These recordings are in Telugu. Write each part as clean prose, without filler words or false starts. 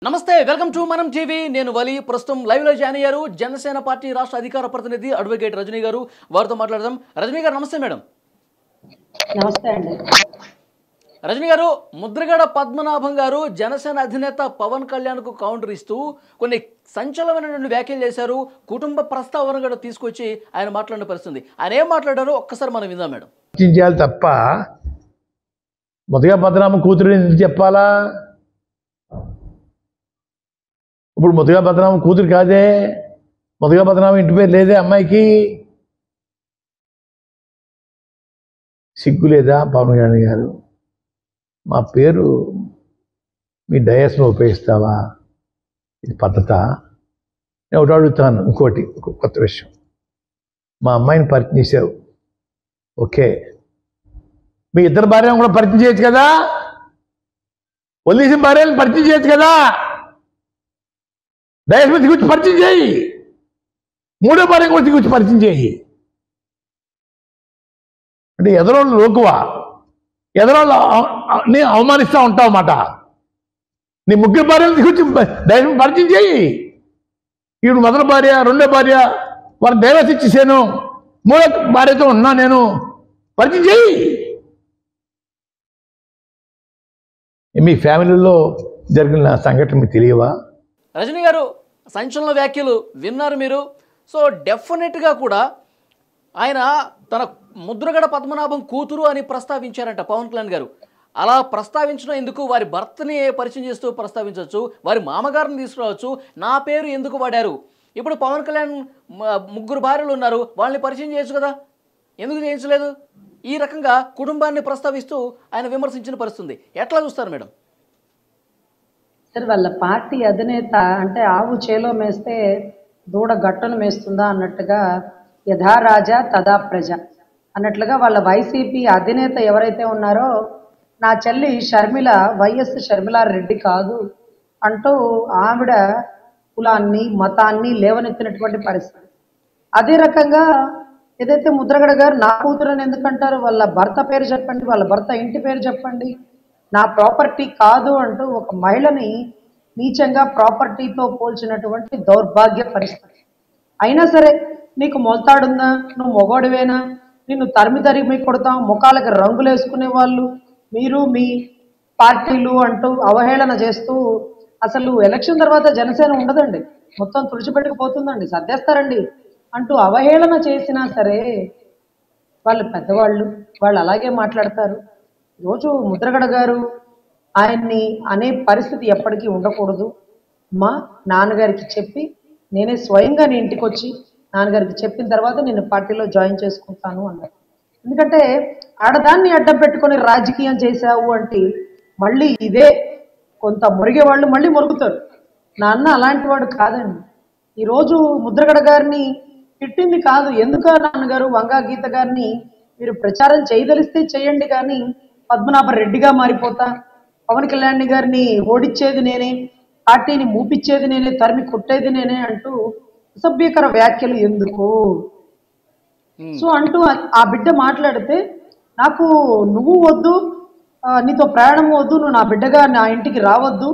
నమస్తే వెల్కమ్ టు మనం టీవీ నేను వలి ప్రస్తుతం లైవ్ లో జాయిన్ అయ్యారు జనసేన పార్టీ రాష్ట్ర అధికార ప్రతినిధి అడ్వకేట్ రజనీ గారు వారితో మాట్లాడదాం రజనీ గారు నమస్తే మేడం నమస్తే అండి రజనీ గారు ముద్రగడ పద్మనాభం గారు జనసేన అధినేత పవన్ కళ్యాణ్ కు కౌంటర్ ఇస్తూ కొన్ని సంచలనమైన వ్యాఖ్యలు చేశారు కుటుంబ ప్రస్తావన కూడా తీసుకొచ్చి ఆయన మాట్లాడిన పరిస్థితి ఆయన ఏం మాట్లాడారో ఒక్కసారి మనం విందాం మేడం చేయాలి తప్ప ముద్రగడ పద్మనాభం కూతురు ఎందుకు చెప్పాలా ఇప్పుడు ముద్రగడ పద్మనాభం కూతురు కాదే ముద్రగడ పద్మనాభం ఇంటి పేరు లేదే అమ్మాయికి సిగ్గు లేదా పవన్ కళ్యాణ్ గారు మా పేరు మీ డయాస్ను ఉపయోగిస్తావా ఇది పద్ధత నేను ఒకటి అడుగుతాను ఇంకోటి కొత్త విషయం మా అమ్మాయిని పరిచయం చేసావు ఓకే మీ ఇద్దరు భార్యను కూడా పరిచయం చేయొచ్చు కదా వదిలేసిన భార్యను పరిచయం చేయొచ్చు కదా దయచేసి గురించి పరిచయం చేయి మూడో భార్య కూడా గురించి పరిచయం చేయి అంటే ఎదరోళ్ళు లోకువా ఎదరోళ్ళు నీ అవమానిస్తూ ఉంటావు అన్నమాట నీ ముగ్గురు భార్యలు గురించి దయచేసి పరిచయం చేయి ఈవిడ మొదటి భార్య రెండో భార్య వారు డైవర్స్ ఇచ్చేసాను మూడో భార్యతో ఉన్నా నేను పరిచయం చేయి మీ ఫ్యామిలీలో జరిగిన సంఘటన మీకు తెలియవా రజనీ గారు సంచలన వ్యాఖ్యలు విన్నారు మీరు సో డెఫినెట్గా కూడా ఆయన తన ముద్రగడ పద్మనాభం కూతురు అని ప్రస్తావించారంట పవన్ కళ్యాణ్ గారు అలా ప్రస్తావించడం ఎందుకు వారి భర్తని పరిచయం చేస్తూ ప్రస్తావించవచ్చు వారి మామగారిని తీసుకురావచ్చు నా పేరు ఎందుకు వాడారు ఇప్పుడు పవన్ కళ్యాణ్ ముగ్గురు భార్యలు ఉన్నారు వాళ్ళని పరిచయం చేయొచ్చు కదా ఎందుకు చేయించలేదు ఈ రకంగా కుటుంబాన్ని ప్రస్తావిస్తూ ఆయన విమర్శించిన పరిస్థితి ఎట్లా చూస్తారు మేడం సార్ వాళ్ళ పార్టీ అధినేత అంటే ఆవు చేలో మేస్తే దూడ గట్టును మేస్తుందా అన్నట్టుగా యథా రాజా తదా ప్రజ అన్నట్లుగా వాళ్ళ వైసీపీ అధినేత ఎవరైతే ఉన్నారో నా చెల్లి షర్మిల వైఎస్ షర్మిలారెడ్డి కాదు అంటూ ఆవిడ కులాన్ని మతాన్ని లేవనెత్తినటువంటి పరిస్థితి అదే రకంగా ఏదైతే ముద్రగడ గారు నా కూతురని ఎందుకంటారు వాళ్ళ భర్త పేరు చెప్పండి వాళ్ళ భర్త ఇంటి పేరు చెప్పండి నా ప్రాపర్టీ కాదు అంటూ ఒక మహిళని నీచంగా ప్రాపర్టీతో పోల్చినటువంటి దౌర్భాగ్య పరిస్థితి అయినా సరే నీకు మొలతాడుందా నువ్వు మొగోడివేనా నిన్ను తరిమి కొడతాం ముఖాలకు రంగులు వేసుకునే వాళ్ళు మీరు మీ పార్టీలు అంటూ అవహేళన చేస్తూ అసలు ఎలక్షన్ తర్వాత జనసేన ఉండదండి మొత్తం తుడిచిపెట్టుకుపోతుందండి సర్దేస్తారండి అంటూ అవహేళన చేసినా సరే వాళ్ళు పెద్దవాళ్ళు వాళ్ళు అలాగే మాట్లాడతారు రోజు ముద్రగడ గారు ఆయన్ని అనే పరిస్థితి ఎప్పటికీ ఉండకూడదు మా నాన్నగారికి చెప్పి నేనే స్వయంగా నీ ఇంటికి వచ్చి నాన్నగారికి చెప్పిన తర్వాత నేను పార్టీలో జాయిన్ చేసుకుంటాను అన్నారు ఎందుకంటే ఆడదాన్ని అడ్డం పెట్టుకొని రాజకీయం చేశావు అంటే మళ్ళీ ఇదే కొంత మురిగే వాళ్ళు మళ్ళీ మురుగుతారు నా అన్న అలాంటి వాడు కాదండి ఈరోజు ముద్రగడ గారిని తిట్టింది కాదు ఎందుకు నాన్నగారు వంగా గీత గారిని మీరు ప్రచారం చేయదలిస్తే చేయండి కానీ పద్మనాభ రెడ్డిగా మారిపోతా పవన్ కళ్యాణ్ గారిని ఓడిచ్చేది నేనే పార్టీని మూపిచ్చేది నేనే తరిమి కొట్టేది నేనే అంటూ అసభ్యకర వ్యాఖ్యలు ఎందుకు సో అంటూ ఆ బిడ్డ మాట్లాడితే నాకు నువ్వు వద్దు నీతో ప్రయాణం వద్దు నువ్వు నా బిడ్డగా నా ఇంటికి రావద్దు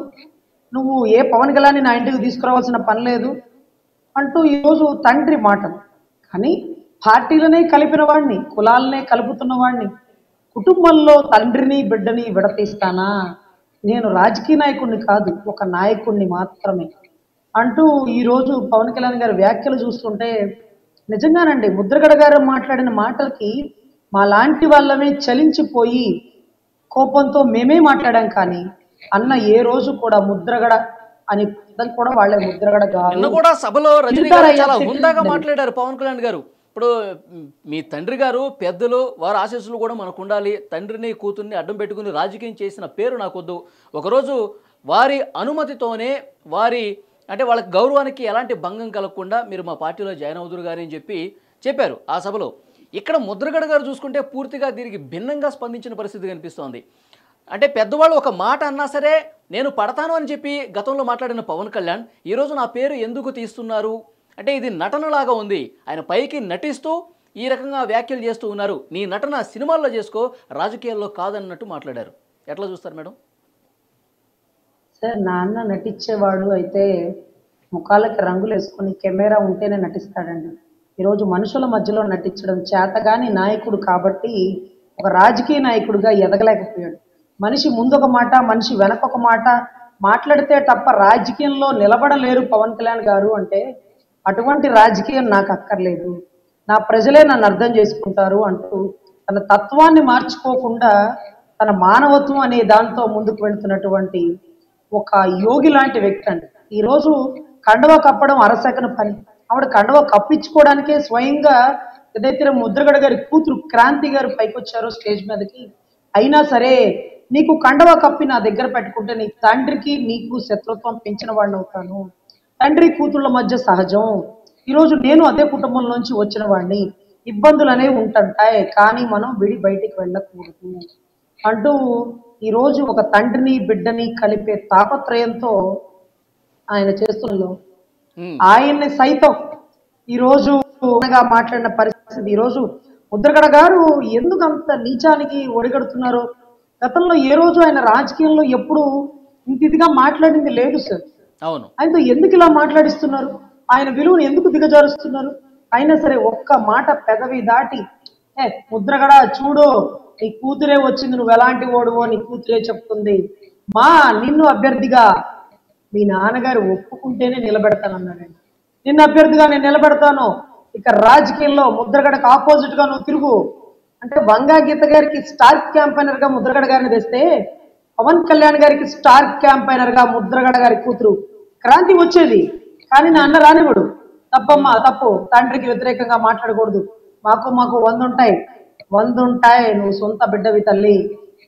నువ్వు ఏ పవన్ కళ్యాణ్ నా ఇంటికి తీసుకురావాల్సిన పని లేదు అంటూ ఈరోజు తండ్రి మాటలు కానీ పార్టీలనే కలిపిన వాడిని కులాలనే కలుపుతున్న వాడిని కుటుంబంలో తండ్రిని బిడ్డని విడతీస్తానా నేను రాజకీయ నాయకుడిని కాదు ఒక నాయకుడిని మాత్రమే అంటూ ఈరోజు పవన్ కళ్యాణ్ గారి వ్యాఖ్యలు చూస్తుంటే నిజంగానండి ముద్రగడ గారు మాట్లాడిన మాటలకి మా లాంటి వాళ్ళమే చలించిపోయి కోపంతో మేమే మాట్లాడాం కానీ అన్న ఏ రోజు కూడా ముద్రగడ అని కూడా వాళ్ళే ముద్రగడ నిన్న కూడా సభలో రజనీ గారు చాలా హుందాగా మాట్లాడారు పవన్ కళ్యాణ్ గారు ఇప్పుడు మీ తండ్రి గారు పెద్దలు వారి ఆశీస్సులు కూడా మనకు ఉండాలి తండ్రిని కూతుర్ని అడ్డం పెట్టుకుని రాజకీయం చేసిన పేరు నాకొద్దు ఒకరోజు వారి అనుమతితోనే వారి అంటే వాళ్ళకి గౌరవానికి ఎలాంటి భంగం కలగకుండా మీరు మా పార్టీలో జాయిన్ అవుదురు గారు అని చెప్పారు ఆ సభలో ఇక్కడ ముద్రగడ గారు చూసుకుంటే పూర్తిగా దీనికి భిన్నంగా స్పందించిన పరిస్థితి కనిపిస్తోంది అంటే పెద్దవాళ్ళు ఒక మాట అన్నా సరే నేను పడతాను అని చెప్పి గతంలో మాట్లాడిన పవన్ కళ్యాణ్ ఈరోజు నా పేరు ఎందుకు తీస్తున్నారు అంటే ఇది నటనలాగా ఉంది ఆయన పైకి నటిస్తూ ఈ రకంగా వ్యాఖ్యలు చేస్తూ ఉన్నారు నీ నటన సినిమాల్లో చేసుకో రాజకీయాల్లో కాదన్నట్టు మాట్లాడారు ఎట్లా చూస్తారు మేడం సార్ నాన్న నటించేవాడు అయితే ముఖాలకి రంగులు వేసుకొని కెమెరా ఉంటేనే నటిస్తాడండి. ఈరోజు మనుషుల మధ్యలో నటించడం చేతగాని నాయకుడు కాబట్టి ఒక రాజకీయ నాయకుడిగా ఎదగలేకపోయాడు. మనిషి ముందొక మాట మనిషి వెనకొక మాట మాట్లాడితే తప్ప రాజకీయంలో నిలబడలేరు పవన్ కళ్యాణ్ గారు అంటే అటువంటి రాజకీయం నాకు అక్కర్లేదు, నా ప్రజలే నన్ను అర్థం చేసుకుంటారు అంటూ తన తత్వాన్ని మార్చుకోకుండా తన మానవత్వం అనే దాంతో ముందుకు వెళ్తున్నటువంటి ఒక యోగి లాంటి వ్యక్తి అండి. ఈరోజు కండువా కప్పడం అరసెకన పని. ఆవిడ కండువా కప్పించుకోవడానికే స్వయంగా ఏదైతే ముద్రగడ గారి కూతురు క్రాంతి గారు పైకి వచ్చారో స్టేజ్ మీదకి, అయినా సరే నీకు కండువా కప్పి నా దగ్గర పెట్టుకుంటే నీ తండ్రికి నీకు శత్రుత్వం పెంచిన వాడిని అవుతాను, తండ్రి కూతుళ్ళ మధ్య సహజం, ఈరోజు నేను అదే కుటుంబంలోంచి వచ్చిన వాడిని, ఇబ్బందులు అనేవి ఉంటుంటాయి కానీ మనం విడి బయటికి వెళ్ళకూడదు అంటూ ఈరోజు ఒక తండ్రిని బిడ్డని కలిపే తాపత్రయంతో ఆయన చేస్తున్న ఆయన్ని సైతం ఈరోజు మాట్లాడిన పరిస్థితి. ఈరోజు ముద్రగడ గారు ఎందుకు అంత నీచానికి ఒడిగడుతున్నారో, గతంలో ఏ రోజు ఆయన రాజకీయంలో ఎప్పుడు ఇంటిదిగా మాట్లాడింది లేదు సార్. అవును, ఆయనతో ఎందుకు ఇలా మాట్లాడిస్తున్నారు, ఆయన విలువను ఎందుకు దిగజారుస్తున్నారు? అయినా సరే ఒక్క మాట పెదవి దాటి ముద్రగడ చూడు నీ కూతురే వచ్చింది, నువ్వు ఎలాంటి ఓడువో నీ కూతురే చెప్తుంది, మా నిన్ను అభ్యర్థిగా మీ నాన్నగారు ఒప్పుకుంటేనే నిలబెడతానన్నాడండి. నిన్ను అభ్యర్థిగా నేను నిలబెడతాను, ఇక రాజకీయంలో ముద్రగడకు ఆపోజిట్ గా నువ్వు తిరుగు అంటే వంగా గీత గారికి స్టార్ క్యాంపైనర్ గా ముద్రగడ గారిని తెస్తే పవన్ కళ్యాణ్ గారికి స్టార్ క్యాంపైనర్ గా ముద్రగడ గారి కూతురు క్రాంతి వచ్చేది. కానీ నా అన్న రానివాడు, తప్పమ్మా తప్పు, తండ్రికి వ్యతిరేకంగా మాట్లాడకూడదు, మాకు 100 ఉంటాయి, నువ్వు సొంత బిడ్డవి తల్లి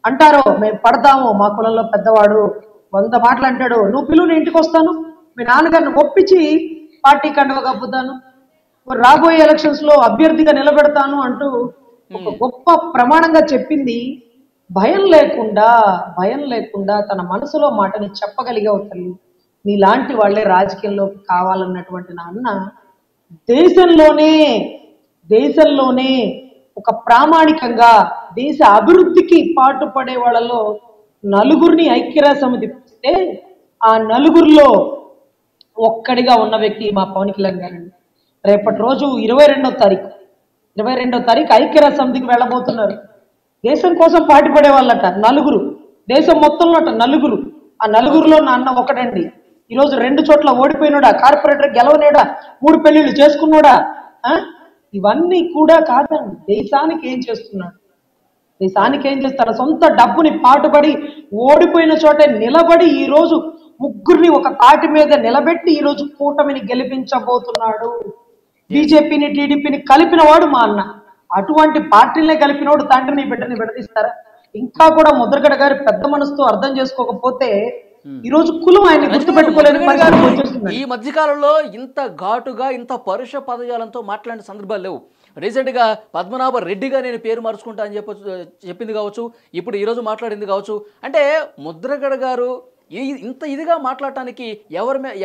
అంటారు, మేము పడతాము, మా కులంలో పెద్దవాడు 100 మాటలు అంటాడు, నువ్వు పిలువు నేను ఇంటికి వస్తాను, మీ నాన్నగారిని ఒప్పించి పార్టీ కండువ కప్పుతాను, రాబోయే ఎలక్షన్స్ లో అభ్యర్థిగా నిలబెడతాను అంటూ ఒక గొప్ప ప్రమాణంగా చెప్పింది. భయం లేకుండా తన మనసులో మాటని చెప్పగలిగావు తల్లి, నీలాంటి వాళ్లే రాజకీయంలో కావాలన్నటువంటి నా అన్న దేశంలోనే ఒక ప్రామాణికంగా దేశ అభివృద్ధికి పాటుపడే వాళ్ళలో నలుగురిని ఐక్యరాజ్య సమితి ఇస్తే ఆ నలుగురిలో ఒక్కడిగా ఉన్న వ్యక్తి మా పవన్ కళ్యాణ్ గారండి. రేపటి రోజు 22వ తారీఖు ఐక్యరాజ్య సమితికి వెళ్ళబోతున్నారు. దేశం కోసం పాటుపడే వాళ్ళట నలుగురు, దేశం మొత్తంలో నలుగురు, ఆ నలుగురిలో నా అన్న ఒకటండి. ఈరోజు 2 చోట్ల ఓడిపోయినోడా, కార్పొరేటర్ గెలవనేడా, 3 పెళ్లిళ్ళు చేసుకున్నాడా, ఇవన్నీ కూడా కాదండి. దేశానికి ఏం చేస్తున్నాడు, తన సొంత డబ్బుని పాటుపడి ఓడిపోయిన చోటే నిలబడి ఈరోజు ముగ్గురిని ఒక తాటి మీద నిలబెట్టి ఈరోజు కూటమిని గెలిపించబోతున్నాడు. బీజేపీని టీడీపీని కలిపిన వాడు మా అన్న. అటువంటి పార్టీలనే కలిపినోడు తండ్రిని బిడ్డని విడదీస్తారా? ఇంకా కూడా ముద్రగడ గారి పెద్ద మనసుతో అర్థం చేసుకోకపోతే ఈరోజు కులం ఆయన గుర్తుపెట్టుకోలేని పరిస్థితి వచ్చేస్తుంది. ఈ మధ్యకాలంలో ఇంత ఘాటుగా ఇంత పరుష పదజాలంతో మాట్లాడిన సందర్భాలు లేవు. రీసెంట్గా పద్మనాభ రెడ్డిగా నేను పేరు మార్చుకుంటా అని చెప్పింది కావచ్చు, ఇప్పుడు ఈరోజు మాట్లాడింది కావచ్చు. అంటే ముద్రగడ గారు ఇంత ఇదిగా మాట్లాడటానికి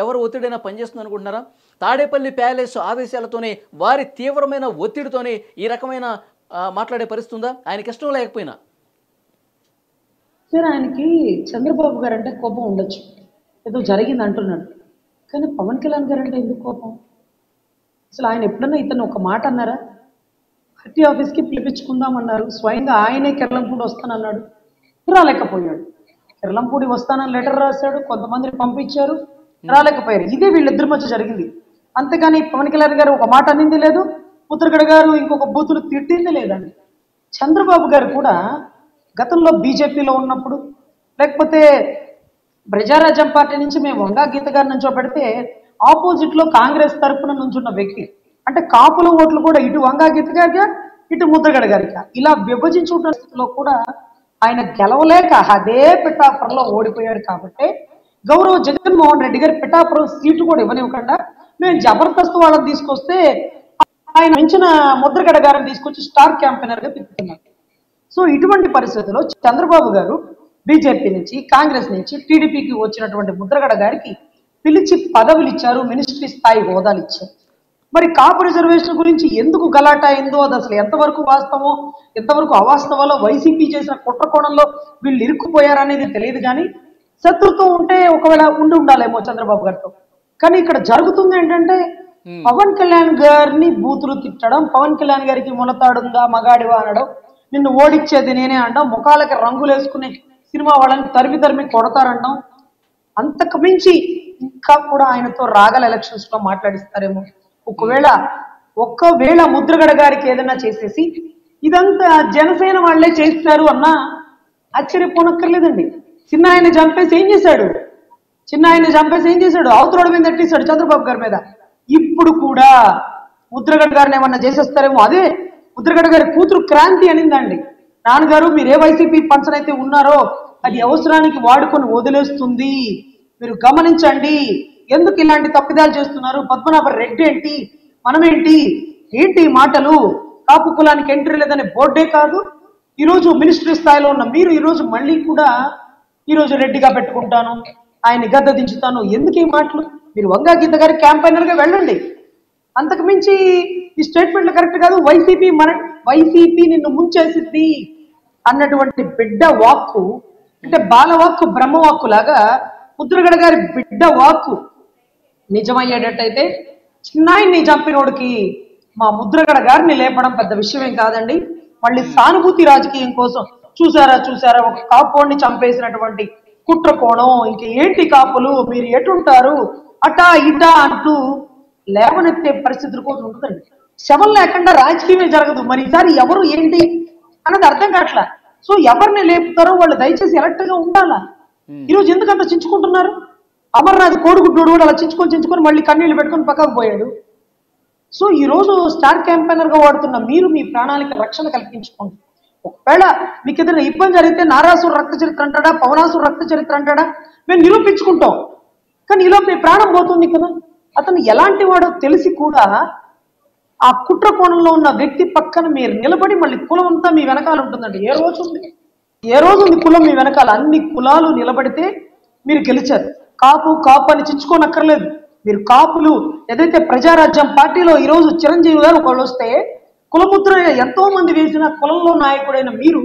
ఎవరు ఒత్తిడైనా పనిచేస్తుంది అనుకుంటున్నారా? తాడేపల్లి ప్యాలెస్ ఆదేశాలతోనే వారి తీవ్రమైన ఒత్తిడితోనే ఈ రకమైన మాట్లాడే పరిస్థితి ఉందా? ఆయనకి ఇష్టం లేకపోయినా సార్ ఆయనకి చంద్రబాబు గారు అంటే కోపం ఉండొచ్చు, ఏదో జరిగింది అంటున్నాడు, కానీ పవన్ కళ్యాణ్ గారు అంటే ఎందుకు కోపం? అసలు ఆయన ఎప్పుడన్నా ఇతను ఒక మాట అన్నారా? పార్టీ ఆఫీస్కి పిలిపించుకుందామన్నారు, స్వయంగా ఆయనే కిర్లంపూడి వస్తానన్నాడు, రాలేకపోయాడు. కిర్లంపూడి వస్తానని లెటర్ రాశాడు, కొంతమందిని పంపించారు, రాలేకపోయారు. ఇదే వీళ్ళిద్దరి మధ్య జరిగింది. అంతేగాని పవన్ కళ్యాణ్ గారు ఒక మాట అనింది లేదు, ముద్రగడ గారు ఇంకొక బూతులు తిట్టింది లేదండి. చంద్రబాబు గారు కూడా గతంలో బీజేపీలో ఉన్నప్పుడు, లేకపోతే ప్రజారాజ్యం పార్టీ నుంచి మేము వంగా గీత గారి నుంచో పెడితే ఆపోజిట్లో కాంగ్రెస్ తరఫున నుంచున్న వ్యక్తి, అంటే కాపుల ఓట్లు కూడా ఇటు వంగా గీత గారిగా ఇటు ముద్రగడ గారిగా ఇలా విభజించున్న స్థితిలో కూడా ఆయన గెలవలేక అదే పిఠాపురంలో ఓడిపోయాడు. కాబట్టి గౌరవ జగన్మోహన్ రెడ్డి గారు పిఠాపురం సీటు కూడా ఇవ్వనివ్వకుండా మేము జబర్దస్త్ వాళ్ళని తీసుకొస్తే ఆయన మించిన ముద్రగడ గారిని తీసుకొచ్చి స్టార్ క్యాంపెయినర్ గా తిప్పుతున్నారు. సో ఇటువంటి పరిస్థితుల్లో చంద్రబాబు గారు బీజేపీ నుంచి, కాంగ్రెస్ నుంచి టీడీపీకి వచ్చినటువంటి ముద్రగడ గారికి పిలిచి పదవులు ఇచ్చారు, మినిస్ట్రీ స్థాయి హోదాలు ఇచ్చారు. మరి కాపు రిజర్వేషన్ గురించి ఎందుకు గలాటా అయిందో, అది అసలు ఎంతవరకు వాస్తవమో ఎంతవరకు అవాస్తవాలో వైసీపీ చేసిన కుట్రకోణంలో వీళ్ళు ఇరుక్కుపోయారనేది తెలియదు. కానీ శత్రుత్వం ఉంటే ఒకవేళ ఉండాలేమో చంద్రబాబు గారితో. కానీ ఇక్కడ జరుగుతుంది ఏంటంటే పవన్ కళ్యాణ్ గారిని బూతులు తిట్టడం, పవన్ కళ్యాణ్ గారికి మునతాడుందా మగాడివా అనడం, నిన్ను ఓడిచ్చేది నేనే అనడం, ముఖాలకి రంగులు వేసుకునే సినిమా వాళ్ళని తరిమి కొడతారంటాం. అంతకు మించి ఇంకా కూడా ఆయనతో రాగల ఎలక్షన్స్ లో మాట్లాడిస్తారేమో. ఒక్కవేళ ముద్రగడ గారికి ఏదైనా చేసేసి ఇదంతా జనసేన వాళ్లే చేస్తారు అన్నా ఆశ్చర్యపోనక్కర్లేదండి. చిన్న ఆయన చంపేసి ఏం చేశాడు? అవతరోడి మీద ఎట్టేశాడు చంద్రబాబు గారి మీద. ఇప్పుడు కూడా ముద్రగడ గారిని ఏమన్నా చేసేస్తారేమో. అదే ముద్రగడ గారి కూతురు క్రాంతి అనిందండి, నాన్నగారు మీరు ఏ వైసీపీ పంచనైతే ఉన్నారో అది అవసరానికి వాడుకొని వదిలేస్తుంది, మీరు గమనించండి, ఎందుకు ఇలాంటి తప్పిదాలు చేస్తున్నారు, పద్మనాభ రెడ్డి ఏంటి మనమేంటి ఏంటి మాటలు, కాపు కులానికి ఎంట్రీ లేదనే బోర్డే కాదు. ఈరోజు మినిస్ట్రీ స్థాయిలో ఉన్న మీరు ఈరోజు మళ్ళీ కూడా ఈరోజు రెడ్డిగా పెట్టుకుంటాను, ఆయన గద్ద దించుతాను, ఎందుకు ఈ మాటలు? మీరు వంగా గీత గారి క్యాంపైనర్ గా వెళ్ళండి. అంతకు మించి ఈ స్టేట్మెంట్లు కరెక్ట్ కాదు. వైసీపీ నిన్ను ముంచేసిద్ది అన్నటువంటి బిడ్డ వాక్కు, అంటే బాలవాక్కు బ్రహ్మవాక్కు లాగా ముద్రగడ గారి బిడ్డ వాక్కు నిజమయ్యేటట్టయితే చిన్నాయిని చంపినోడికి మా ముద్రగడ గారిని లేపడం పెద్ద విషయమేం కాదండి. మళ్ళీ సానుభూతి రాజకీయం కోసం చూసారా ఒక కాపోడిని చంపేసినటువంటి కుట్ర కోణం, ఇంక ఏంటి కాపులు మీరు ఎటుంటారు అటా ఇటా అంటూ లేవనెత్తే పరిస్థితుల కోసం ఉంటుందండి. శవం లేకుండా రాజకీయమే జరగదు. మరి ఈసారి ఎవరు ఏంటి అన్నది అర్థం కావట్లా. సో ఎవరిని లేపుతారో వాళ్ళు దయచేసి ఎలక్ట్ గా ఉండాలా. ఈరోజు ఎందుకు అంత చించుకుంటున్నారు? అమర్నాథ్ కోడిగుడ్డోడు కూడా అలా చించుకొని మళ్ళీ కన్నీళ్లు పెట్టుకొని పక్కకు పోయాడు. సో ఈ రోజు స్టార్ క్యాంపెయినర్ గా వాడుతున్న మీరు మీ ప్రాణానికి రక్షణ కల్పించుకోండి. ఒకవేళ మీకు ఏదైనా ఇబ్బంది జరిగితే నారాసుర రక్త చరిత్ర అంటాడా, పవనాసుర రక్త చరిత్ర అంటాడా, మేము నిరూపించుకుంటాం. కానీ ఈలో మీ ప్రాణం పోతుంది కదా. అతను ఎలాంటి వాడో తెలిసి కూడా ఆ కుట్ర కోణంలో ఉన్న వ్యక్తి పక్కన మీరు నిలబడి మళ్ళీ కులం అంతా మీ వెనకాల ఉంటుందండి. ఏ రోజు ఉంది కులం మీ వెనకాల? అన్ని కులాలు నిలబడితే మీరు గెలిచారు. కాపు అని చించుకోనక్కర్లేదు. మీరు కాపులు ఏదైతే ప్రజారాజ్యం పార్టీలో ఈరోజు చిరంజీవి గారు ఒకళ్ళు వస్తే కులముద్ర ఎంతో మంది వేసిన కులంలో నాయకుడైన మీరు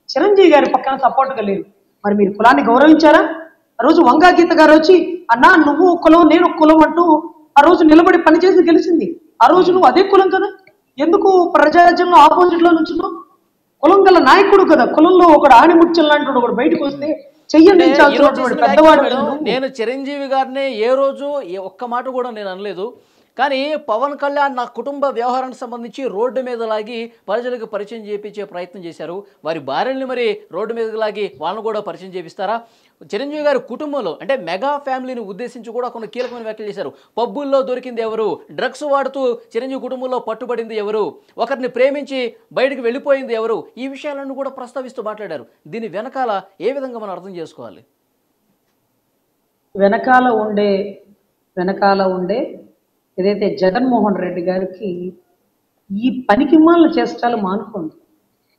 చిరంజీవి గారి పక్కన సపోర్ట్గా లేరు. మరి మీరు కులాన్ని గౌరవించారా? ఆ రోజు వంగా గీత గారు వచ్చి అన్నా నువ్వు కులం నేను కులం అంటూ ఆ రోజు నిలబడి పనిచేసి గెలిచింది. ఆ రోజు నువ్వు అదే కులం కదా, ఎందుకు ప్రజారాజ్యంలో ఆపోజిట్ లో నుంచున్నావు? కులం గల నాయకుడు కదా, కులంలో ఒకడు ఆణిముత్యం లాంటి ఒకడు బయటకు వస్తే నేను చిరంజీవి గారిని ఏ రోజు ఒక్క మాట కూడా నేను అనలేదు. కానీ పవన్ కళ్యాణ్ నా కుటుంబ వ్యవహారానికి సంబంధించి రోడ్డు మీద లాగి ప్రజలకు పరిచయం చేయించే ప్రయత్నం చేశారు. వారి భార్యల్ని మరి రోడ్డు మీదకి లాగి వాళ్ళని కూడా పరిచయం చేపిస్తారా? చిరంజీవి గారి కుటుంబంలో అంటే మెగా ఫ్యామిలీని ఉద్దేశించి కూడా కొన్ని కీలకమైన వ్యాఖ్యలు చేశారు. పబ్బుల్లో దొరికింది ఎవరు, డ్రగ్స్ వాడుతూ చిరంజీవి కుటుంబంలో పట్టుబడింది ఎవరు, ఒకరిని ప్రేమించి బయటకు వెళ్ళిపోయింది ఎవరు, ఈ విషయాలను కూడా ప్రస్తావిస్తూ మాట్లాడారు. దీని వెనకాల ఏ విధంగా మనం అర్థం చేసుకోవాలి? వెనకాల ఉండే ఏదైతే జగన్మోహన్ రెడ్డి గారికి ఈ పనికిమాలిన చేష్టాలు మానుకోండి.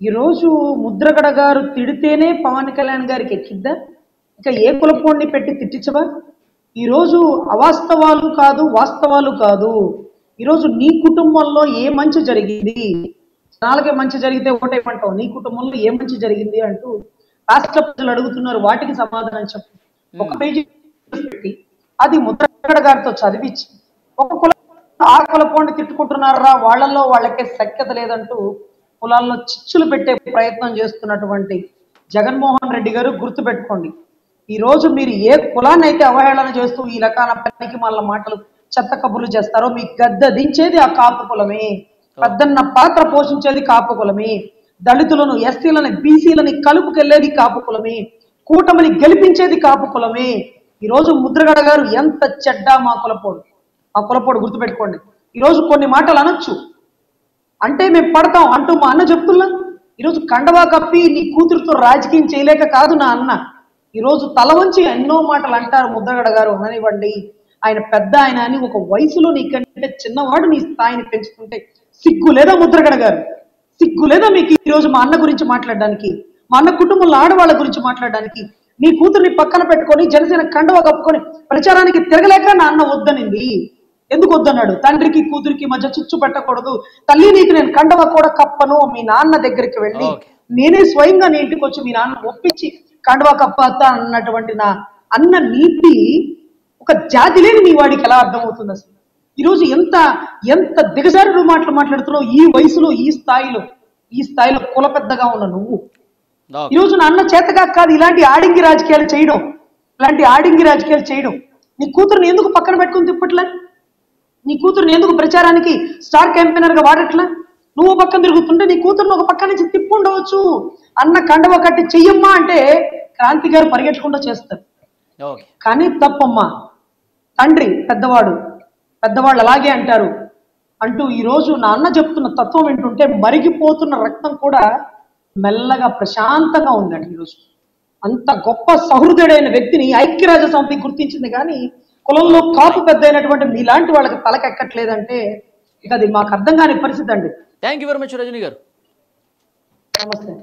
ఈరోజు ముద్రగడ గారు తిడితేనే పవన్ కళ్యాణ్ గారికి ఎక్కిద్దా? ఇక ఏ కులపోడిని పెట్టి తిట్టించవా? ఈరోజు అవాస్తవాలు కాదు వాస్తవాలు కాదు. ఈరోజు నీ కుటుంబంలో ఏ మంచి జరిగింది, నాలుగే మంచి జరిగితే ఒకటేమంటావు, నీ కుటుంబంలో ఏ మంచి జరిగింది అంటూ రాష్ట్ర ప్రజలు అడుగుతున్నారు. వాటికి సమాధానం చెప్పు. ఒక పేజీ పెట్టి అది ముద్రగడ గారితో చదివించి ఒక కులం ఆ కులపోడిని తిట్టుకుంటున్నారా, వాళ్ళల్లో వాళ్ళకే సఖ్యత లేదంటూ కులాల్లో చిచ్చులు పెట్టే ప్రయత్నం చేస్తున్నటువంటి జగన్మోహన్ రెడ్డి గారు గుర్తుపెట్టుకోండి. ఈ రోజు మీరు ఏ కులాన్ని అయితే అవహేళన చేస్తూ ఈ రకాల పనికి మళ్ళ మాటలు చెత్త కబుర్లు చేస్తారో మీ గద్ద దించేది ఆ కాపు కులమే, పెద్దన్న పాత్ర పోషించేది కాపు కులమే, దళితులను ఎస్సీలని బీసీలని కలుపుకెళ్లేది కాపు కులమే, కూటమిని గెలిపించేది కాపు కులమే. ఈరోజు ముద్రగడ గారు ఎంత చెడ్డా మా కులపోడు గుర్తుపెట్టుకోండి. ఈరోజు కొన్ని మాటలు అనొచ్చు అంటే మేము పడతాం అంటూ మా అన్న చెప్తున్నా. ఈరోజు కండవా కప్పి నీ కూతురుతో రాజకీయం చేయలేక కాదు నా అన్న. ఈరోజు తల వంచి ఎన్నో మాటలు అంటారు ముద్రగడ గారు అననివ్వండి. ఆయన పెద్ద ఆయన అని ఒక వయసులో నీకంటే చిన్నవాడు నీ స్థాయిని పెంచుకుంటే సిగ్గు లేదా ముద్రగడ గారు? సిగ్గు లేదా మీకు ఈరోజు మా అన్న గురించి మాట్లాడడానికి, మా అన్న కుటుంబంలో ఆడవాళ్ళ గురించి మాట్లాడడానికి? నీ కూతుర్ని పక్కన పెట్టుకొని జనసేన కండవా కప్పుకొని ప్రచారానికి తిరగలేక నా అన్న వద్దనింది. ఎందుకు వద్దన్నాడు? తండ్రికి కూతురికి మధ్య చిచ్చు పెట్టకూడదు, తల్లి నీకు నేను కండవా కూడా కప్పను, మీ నాన్న దగ్గరికి వెళ్ళి నేనే స్వయంగా నీ ఇంటికి వచ్చి మీ నాన్న ఒప్పించి కండవా కప్పతా అన్నటువంటి నా అన్న నీతి ఒక జాతి లేని నీ వాడికి ఎలా అర్థమవుతుంది అసలు? ఈరోజు ఎంత ఎంత దిగజారుడు మాటలు మాట్లాడుతున్నావు ఈ వయసులో, ఈ స్థాయిలో కుల పెద్దగా ఉన్న నువ్వు. ఈరోజు నా అన్న చేతగా కాదు ఇలాంటి ఆడింగి రాజకీయాలు చేయడం. నీ కూతురుని ఎందుకు పక్కన పెట్టుకుని తిప్పట్లే? నీ కూతురుని ఎందుకు ప్రచారానికి స్టార్ క్యాంపెయినర్ గా వాడట్లే? నువ్వు పక్కన తిరుగుతుంటే నీ కూతురుని ఒక పక్క నుంచి తిప్పుండవచ్చు. అన్న కండవ కట్టి చెయ్యమ్మా అంటే క్రాంతి గారు పరిగెట్టకుండా చేస్తారు. కానీ తప్పమ్మా, తండ్రి పెద్దవాళ్ళు అలాగే అంటారు అంటూ ఈరోజు నా అన్న చెప్తున్న తత్వం ఏంటంటే మరిగిపోతున్న రక్తం కూడా మెల్లగా ప్రశాంతంగా ఉందండి. ఈరోజు అంత గొప్ప సహృదయుడైన వ్యక్తిని ఐక్యరాజ్య సమితి గుర్తించింది, కానీ కులంలో కాపు పెద్ద అయినటువంటి మీలాంటి వాళ్ళకి తలకెక్కట్లేదంటే ఇక అది మాకు అర్థం కాని పరిస్థితి అండి. Thank you very much Rajani గారు. నమస్తే.